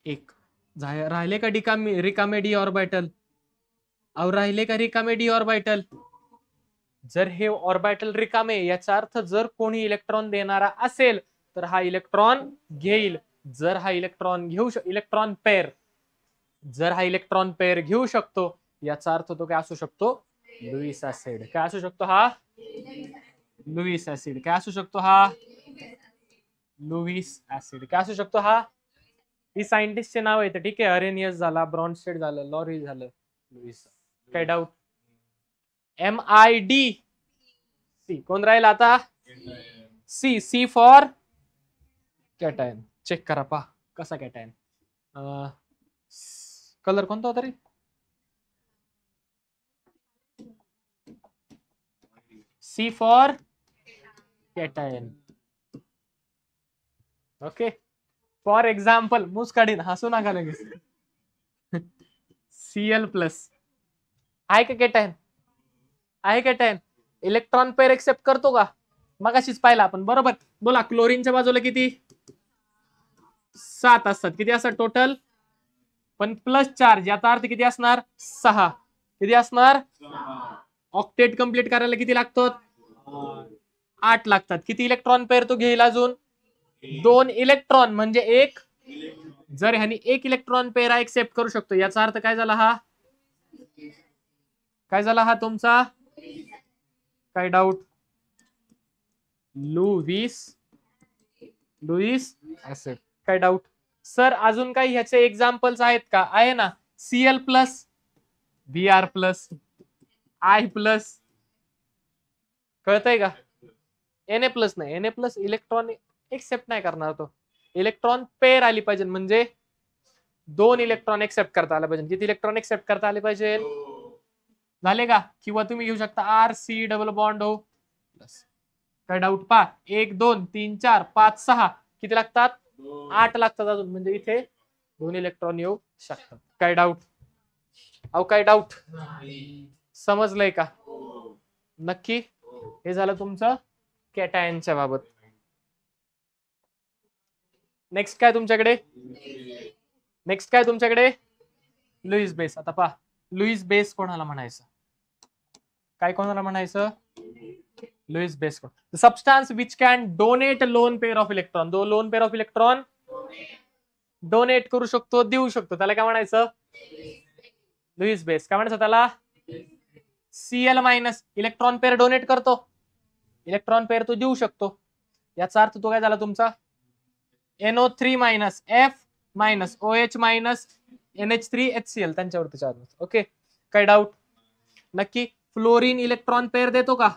1. राहिले का रिकामे डी ऑर्बिटल? अहो राहिले का रिकामे डी ऑर्बिटल? जर हे ऑर्बिटल रिकामे, याचा अर्थ जर कोणी इलेक्ट्रॉन देणारा असेल तर हा इलेक्ट्रॉन घेईल. जर हा इलेक्ट्रॉन इलेक्ट्रॉन पेअर, जर हा इलेक्ट्रॉन पेअर घेऊ शकतो याचा अर्थ तो काय असू शकतो? Lewis acid. काय असू शकतो हा? Lewis acid. काय असू शकतो हा? Lewis acid. काय असू शकतो हा? ही सायंटिस्टचे नाव आहेत. ठीक आहे, अरेनियस झाला, ब्रॉन्स्टेड झालं, लॉरी झालं, लुईस. काय डाऊट? MID. सी कोण राहील आता? C for cation. चेक करा पा कसा कॅटायन. कलर कोणता होता रे? C for cation. Okay, for example मूस काढीन, हसू नका लगेच. Cl+ आहे का कॅटायन? आहे कॅटायन. इलेक्ट्रॉन पेअर एक्सेप्ट करतो का? मगाशीच पाहिला आपण, बरोबर. बोला क्लोरीनच्या बाजूला किती? 7 असतात. किती असतात टोटल? पण प्लस चार्ज, याचा अर्थ किती असणार? 6. किती असणार? ऑक्टेट कंप्लीट करायला किती लागतात? 8 लागतात. किती इलेक्ट्रॉन पेअर तो घेईल? अजून 2 इलेक्ट्रॉन म्हणजे 1. जर ह्यानी 1 इलेक्ट्रॉन पेअर एक्सेप्ट करू शकतो याचा अर्थ काय झाला हा? काय झाला हा तुमचा? काय डाऊट? Lewis acid. काय डाऊट? सर अजून काही ह्याचे एक्झाम्पल्स आहेत का? आहे ना, Cl+, Br+, I+. कळतंय का? Na+ नाही, Na+ इलेक्ट्रॉन एक्सेप्ट नाही करणार. तो इलेक्ट्रॉन पेअर आली पाहिजे, म्हणजे 2 इलेक्ट्रॉन एक्सेप्ट करता आले पाहिजे. किती इलेक्ट्रॉन एक्सेप्ट करता आले पाहिजे? झाले का? किंवा तुम्ही घेऊ शकता RC डबल बॉन्ड हो. काय डाऊट? पा 1 2 3 4 5 6 किती लागतात? 8 लागतात अजून, म्हणजे इथे 2 इलेक्ट्रॉन येऊ शकतात. काय डाऊट? अहो काय डाऊट? समजलंय का? नक्की. हे झालं तुमचं कॅटायनच्या बाबत. नेक्स्ट काय तुमच्याकडे? Lewis base. आता पहा लुईस बेस कोणाला म्हणायचं? काय कोणाला म्हणायचं? लुईस बेस कोण? Substance which can donate lone pair of electron. 2 lone pair of electron donate करू शकतो, देऊ शकतो, त्याला काय म्हणायचं? Lewis base. काय म्हणायचं त्याला? Cl minus. Electron pair donate करतो, इलेक्ट्रॉन पेअर तो देऊ शकतो. याचा अर्थ तो काय झाला तुमचा? NO3 minus F minus OH minus NH3 HCl त्यांच्यावरती चार्ज. ओके, काय डाऊट? नक्की. फ्लोरीन इलेक्ट्रॉन पेअर देतो का?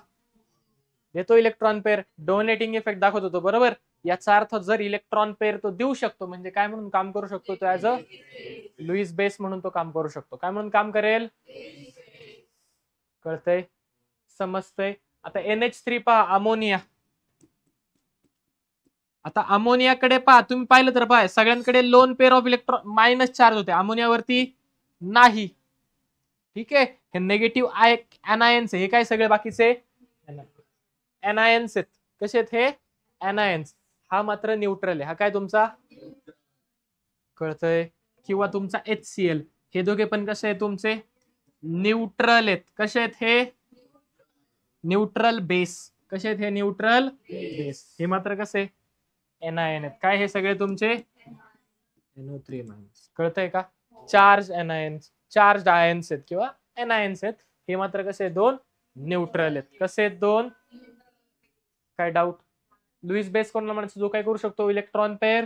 देतो इलेक्ट्रॉन पेअर. डोनेटिंग इफेक्ट दाखवत होतो, बरोबर. याचा अर्थ जर इलेक्ट्रॉन पेअर तो देऊ शकतो म्हणजे काय म्हणून काम करू शकतो? तो ऍज अ लुईस बेस म्हणून तो काम करू शकतो. काय म्हणून काम करेल? कळतंय? समजतंय? आता NH3 पहा, अमोनिया. आता अमोनियाकडे पहा, तुम्ही पाहिलं तर पहा, सगळ्यांकडे loan pair of electron minus charge होते, अमोनियावरती नाही. ठीक आहे, हे निगेटिव्ह एनायन्स. हे काय सगळे बाकीचे एनायन्स आहेत. कसे आहेत हे? एनायन्स. हा मात्र न्यूट्रल आहे. हा काय तुमचा? कळतंय? किंवा तुमचा HCl. हे दोघे पण कसे आहेत तुमचे? न्यूट्रल आहेत. कसे आहेत हे? Neutral base. कसे आहेत हे? Neutral base. हे मात्र कसे? एनआयएन आहेत. काय हे सगळे तुमचे? NO3 minus. कळतंय का? चार्ज एनायन्स, चार्ज आयन्स आहेत किंवा एनायन्स आहेत. हे मात्र कसे? दोन न्यूट्रल आहेत. कसे? दोन. काय डाऊट? लुईस बेस कोणाला म्हणायचं? जो काय करू शकतो? इलेक्ट्रॉन पेअर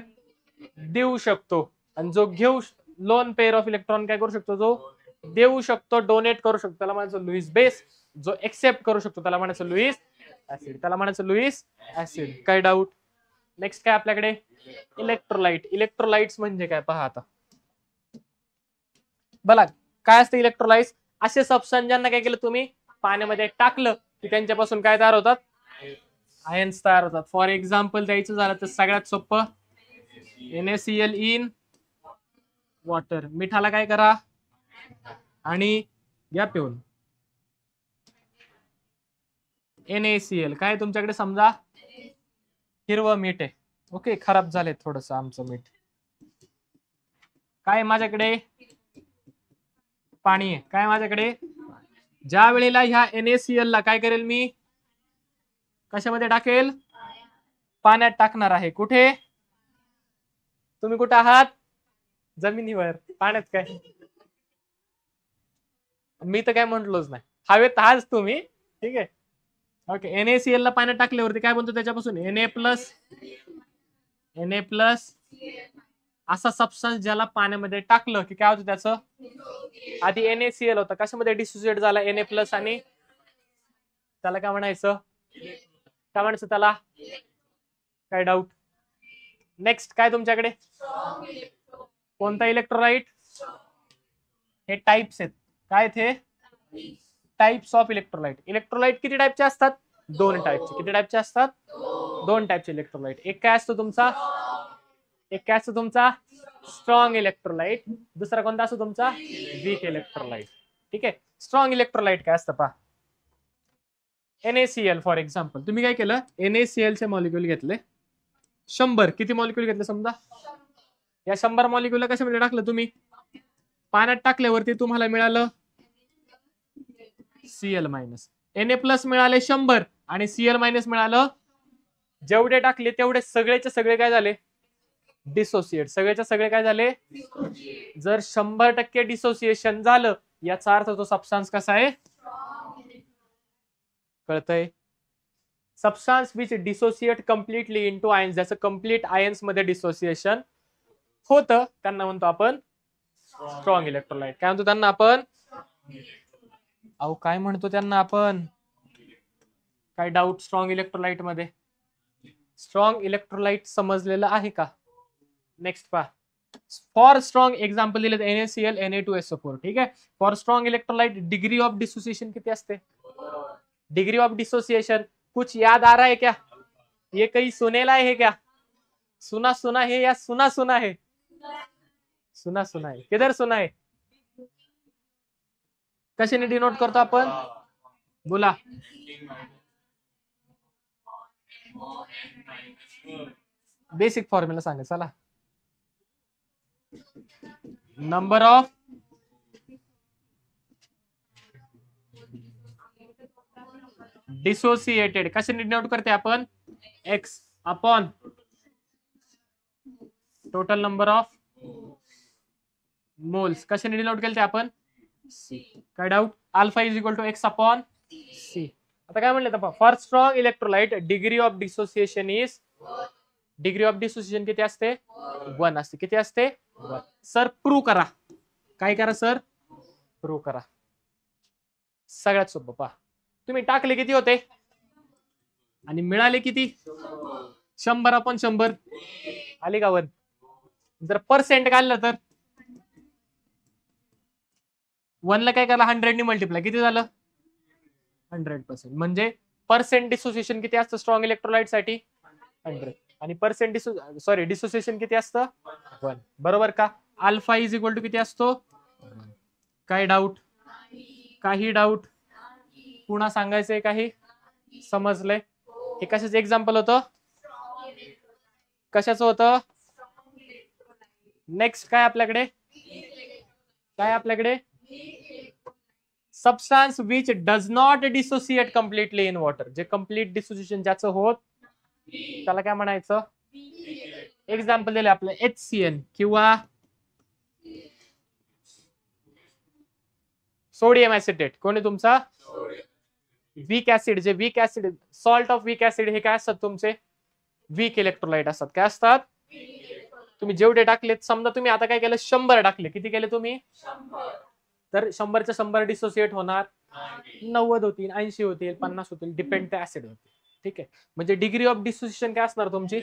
देऊ शकतो. आणि जो घेऊ लोन पेअर ऑफ इलेक्ट्रॉन काय करू शकतो? जो देऊ शकतो, डोनेट करू शकतो, त्याला म्हणायचं लुईस बेस. जो एक्सेप्ट करू शकतो त्याला म्हणायचं लुईस ऍसिड. त्याला म्हणायचं लुईस ऍसिड. काय डाऊट? नेक्स्ट काय आपल्याकडे? इलेक्ट्रोलाइट. इलेक्ट्रोलाइट्स म्हणजे काय पहा आता. बघा काय असतं इलेक्ट्रोलाइट्स? असे सबस्टन्स ज्यांना काय केलं तुम्ही पाण्यामध्ये टाकलं की त्यांच्यापासून काय तयार होतात? आयन्स तयार होतात. फॉर एक्झाम्पल द्यायचं झालं तर सगळ्यात सोपं NaCl इन वॉटर. मिठाला काय करा आणि घ्या पिऊन. NaCl काय तुमच्याकडे समजा हिरवं मीठ आहे. ओके, खराब झालंय थोडस आमचं मीठ. काय माझ्याकडे? पाणी आहे. काय माझ्याकडे? ज्या वेळेला ह्या NaCl ला काय करेल मी? कशामध्ये टाकेल? पाण्यात टाकणार आहे. कुठे? तुम्ही कुठे आहात? जमिनीवर. पाण्यात काय? मी तर काय म्हंटलोच नाही. हवेत आहात तुम्ही. ठीक आहे. ओके, NaCl ला पाण्यात टाकल्यावरती काय बनतो त्याच्यापासून? Na प्लस असा सबस्टन्स ज्याला पाण्यामध्ये टाकलं की काय होतं त्याचं? आधी NaCl होता, कशामध्ये डिसोसिएट झाला? Na plus. आणि त्याला काय म्हणायचं? काय म्हणायचं त्याला? काय डाऊट? नेक्स्ट काय तुमच्याकडे? कोणता इलेक्ट्रोलाइट? हे टाइप्स आहेत. काय ते? Types of electrolyte. इलेक्ट्रोलाइट किती टाइपचे असतात? दोन टाइपचे. किती टाइपचे असतात? दोन टाइपचे इलेक्ट्रोलाइट. एक काय असतो तुमचा? एक काय असतो तुमचा? Strong electrolyte. दुसरा कोणता असतो तुमचा? Weak electrolyte. ठीक आहे. स्ट्रॉंग इलेक्ट्रोलाइट काय असतं पहा. NaCl for example. तुम्ही काय केलं? NaCl चे मॉलिक्युल घेतले 100. किती मॉलिक्युल घेतले समजा? या 100 मॉलिक्युल कशामध्ये टाकलं तुम्ही? पाण्यात टाकल्यावरती तुम्हाला मिळालं Cl मायनस. Na प्लस मिळाले 100 आणि Cl मायनस मिळालं. जेवढे टाकले तेवढे सगळेचे सगळे काय झाले? डिसोसिएट. सगळेच्या सगळे काय झाले? जर 100% डिसोसिएशन झालं याचा अर्थ तो सबस्टन्स कसा आहे? कळतंय? Substance which dissociate completely into ions. ज्याचं कम्प्लीट आयन्स मध्ये डिसोसिएशन होतं त्यांना म्हणतो आपण स्ट्रॉंग इलेक्ट्रोलाइट. काय म्हणतो त्यांना आपण? अहो काय म्हणतो त्यांना आपण? काय डाऊट स्ट्रॉंग इलेक्ट्रोलाइट मध्ये? स्ट्रॉंग इलेक्ट्रोलाइट समजलेलं आहे का? नेक्स्ट पहा. फॉर स्ट्रॉंग एक्झाम्पल दिले NaCl Na2SO4. ठीक आहे. For strong electrolyte degree of dissociation किती असते? डिग्री ऑफ डिसोसिएशन कुछ याद आ रहा है क्या? ये कहीं सुनेला है क्या? सुना सुना है या सुना सुना है? सुना सुना है. किधर सुना है? कशाने डिनोट करतो आपण? बोला. बेसिक फॉर्म्युला सांगा चला. नंबर ऑफ डिसोसिएटेड कशाने डिनोट करते आपण? X upon total number of moles कशाने डिनोट केले ते आपण सी. काय doubt? Alpha is equal to X upon C. आता काय म्हणलं for strong electrolyte degree of dissociation is, degree of dissociation किती असते? 1 असते. किती असते? 1. सर प्रूव्ह करा. काय करा सर? प्रूव्ह करा. सगळ्यात सोपं पहा. तुम्ही टाकले किती होते आणि मिळाले किती? 100/100 आले का 1? जर पर्सेंट काढलं तर 1 ला काय केलं? 100 ने मल्टिप्लाय किती झालं? 100%. म्हणजे पर्सेंट डिसोसिएशन किती असतं स्ट्रॉंग इलेक्ट्रोलाइट साठी? 100. आणि पर्सेंट डिसोसिएशन किती असतं? 1. बरोबर का? अल्फा इज इक्वल टू किती असतो? काय डाऊट? काही डाऊट? पुन्हा सांगायचंय काही? समजलंय? हे कशाचं एक्झाम्पल होतं? कशाचं होतं? नेक्स्ट काय आपल्याकडे? काय आपल्याकडे? Substance which does not dissociate completely in water. जे कम्प्लीट डिसोसिएशन ज्याचं होत त्याला काय म्हणायचं? एक्झाम्पल दिले आपलं HCl किंवा सोडियम ऍसिटेट. कोणी तुमचा? Weak acid. जे weak acid, salt of weak acid हे काय असतात तुमचे? वीक इलेक्ट्रोलाइट असतात. काय असतात? तुम्ही जेवढे टाकलेत, समजा तुम्ही आता काय केलं? 100 टाकले. किती केले तुम्ही? 100. तर 100च्या 100 डिसोसिएट होणार, 90 होतील, 80 होतील, 50 होतील, डिपेंड त्या ऍसिड होतील. ठीक आहे. म्हणजे डिग्री ऑफ डिसोसिएशन काय असणार तुमची?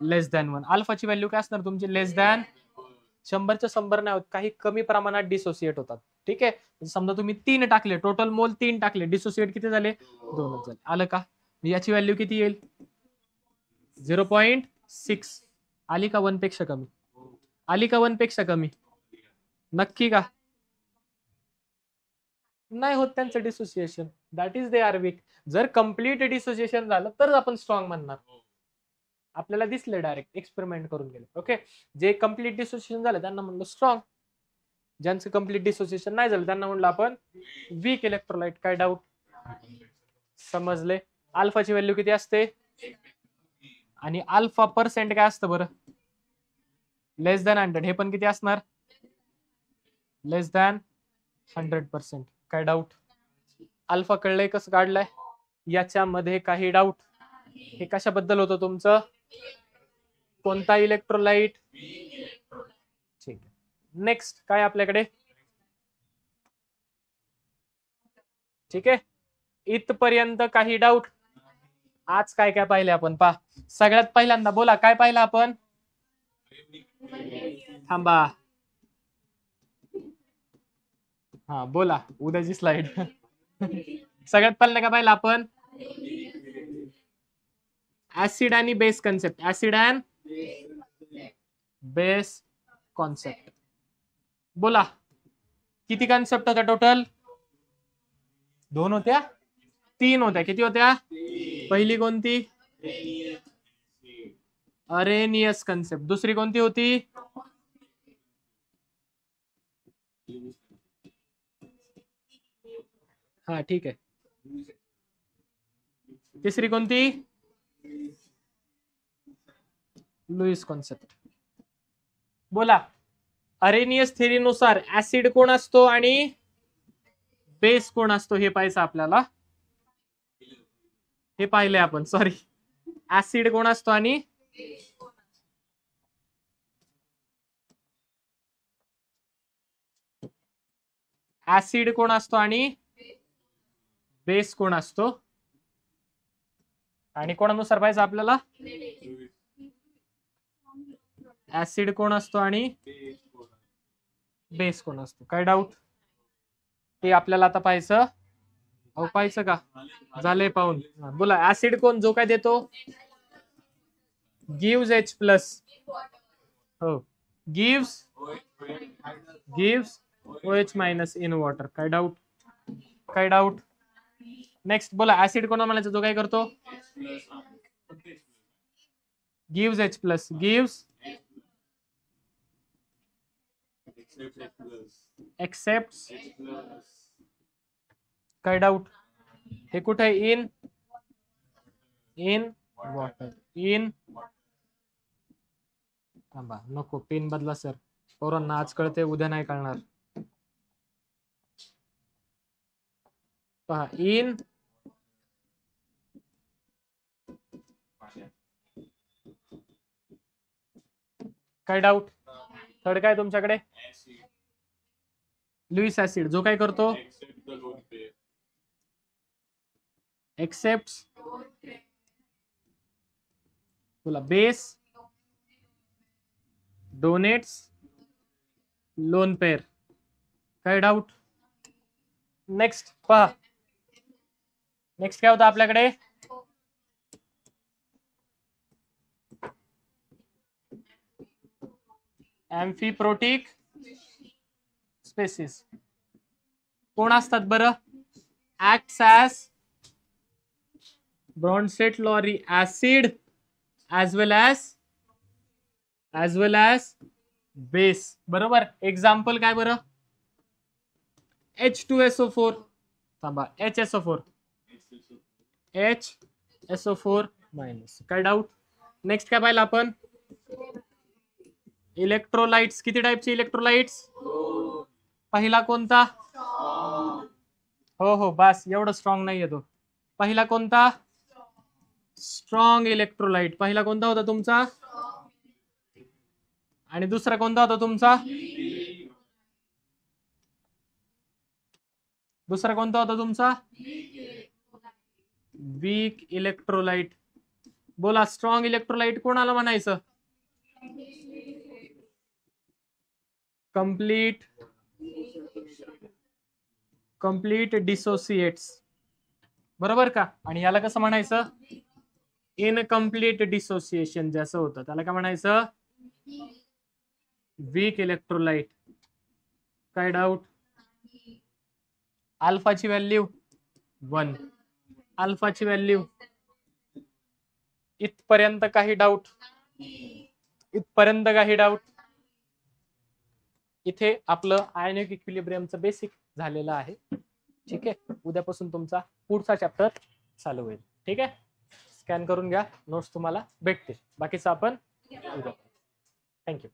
लेस दॅन 1. अल्फाची व्हॅल्यू काय असणार तुमची? लेस दॅन 100च्या 100 नाही होत, काही कमी प्रमाणात डिसोसिएट होतात. ठीक आहे. समजा तुम्ही 3 टाकले, टोटल मोल 3 टाकले, डिसोसिएट किती झाले? 2 झाले. आलं का? याची व्हॅल्यू किती येईल? 0.6. आली का 1 पेक्षा कमी? आली का 1 पेक्षा कमी? नक्की का? नाही होत त्यांचं dissociation. That is they are weak. जर कम्प्लीट डिसोसिएशन झालं तर आपण स्ट्रॉंग म्हणणार. आपल्याला दिसले डायरेक्ट, एक्सपेरिमेंट करून गेले. ओके. जे कम्प्लीट डिसोसिएशन झालं त्यांना म्हणलं स्ट्रॉंग. ज्यांचं कम्प्लीट डिसोसिएशन नाही झालं त्यांना म्हणलं आपण वीक इलेक्ट्रोलाइट. काय डाऊट? समजले? अल्फाची व्हॅल्यू किती असते? आणि अल्फा पर्सेंट काय असतं बरं? लेस दॅन 100. हे पण किती असणार? लेस दॅन 100%. काय डाऊट? अल्फा कळलंय कसं काढलाय? याच्यामध्ये काही डाऊट? हे कशाबद्दल होतं तुमचं? कोणता इलेक्ट्रोलाइट? ठीक आहे. नेक्स्ट काय आपल्याकडे? ठीक आहे. इथपर्यंत काही डाऊट? आज काय काय पाहिले आपण? पहा. सगळ्यात पहिल्यांदा बोला, काय पाहिलं आपण? थांबा. हा बोला, उद्याची स्लाइड. सगळ्यात पहिल्यांदा काय पाहिलं आपण? ऍसिड आणि base concept. Acid and base concept. बोला, किती कॉन्सेप्ट होत्या टोटल? 2 होत्या? 3 होत्या. किती होत्या? पहिली कोणती? Arrhenius concept. दुसरी कोणती होती? हा ठीक आहे. तिसरी कोणती? Lewis concept. बोला, अरेनियस थेरीनुसार ऍसिड कोण असतो आणि बेस कोण असतो हे पाहायचं आपल्याला. हे पाहिले आपण. सॉरी, ऍसिड कोण असतो आणि ऍसिड कोण असतो आणि बेस कोण असतो, आणि कोणानुसार पाहिजे आपल्याला? ऍसिड कोण असतो आणि बेस कोण असतो. काय डाऊट? ते आपल्याला आता पाहायचं. अहो पाहायचं का? झालंय पाहून. बोला, ऍसिड कोण जो काय देतो? Gives H+. हो, गिव्स OH- इन वॉटर. काय डाऊट? काय डाऊट? नेक्स्ट बोला, ऍसिड कोणा म्हणायचं जो काय करतो? Gives H+. Gives accept. काय डाऊट? हे कुठे आहे? In water. इन थांबा, नको पेन बदला सर. पोरांना आज कळते, उद्या नाही कळणार. पहा, इन काय डाऊट? थर्ड काय तुमच्याकडे? लुईस ऍसिड जो काय करतो? एक्सेप्ट बोला बेस डोनेट्स लोन पेअर. काय डाऊट? नेक्स्ट पहा, नेक्स्ट काय होतं आपल्याकडे? ऍम्फिप्रोटिक स्पेसिस कोण असतात बरं? Acts as Bronsted Lowry acid as well as base. बरोबर. एक्झाम्पल काय बरं? H2SO4. थांबा, HSO4 HSO4 मायनस. काय डाऊट? नेक्स्ट काय पाहिलं आपण? इलेक्ट्रोलाइट्स. किती टाइपचे इलेक्ट्रोलाइट्स? पहिला कोणता? हो हो बस, एवढं स्ट्रॉंग नाही येतो. पहिला कोणता? Strong electrolyte. पहिला कोणता होता तुमचा? आणि दुसरा कोणता होता तुमचा? दुसरा कोणता होता तुमचा? Weak electrolyte. बोला, स्ट्रॉंग इलेक्ट्रोलाइट कोणाला म्हणायचं? Complete dissociates. बरोबर का? आणि याला कसं म्हणायचं? इनकम्प्लीट डिसोसिएशन जसं होतं त्याला काय म्हणायचं? Weak electrolyte. काय डाऊट? अल्फाची व्हॅल्यू 1. अल्फाची व्हॅल्यू इथपर्यंत काही डाऊट? इथपर्यंत काही डाऊट? इथे आपलं आयोनिक इक्विलिब्रियमचं बेसिक झालेलं आहे. ठीक आहे, उद्यापासून तुमचा पुढचा चॅप्टर चालू होईल. ठीक आहे, स्कॅन करून घ्या, नोट्स तुम्हाला भेटतील. बाकीचं आपण उद्या. थँक्यू.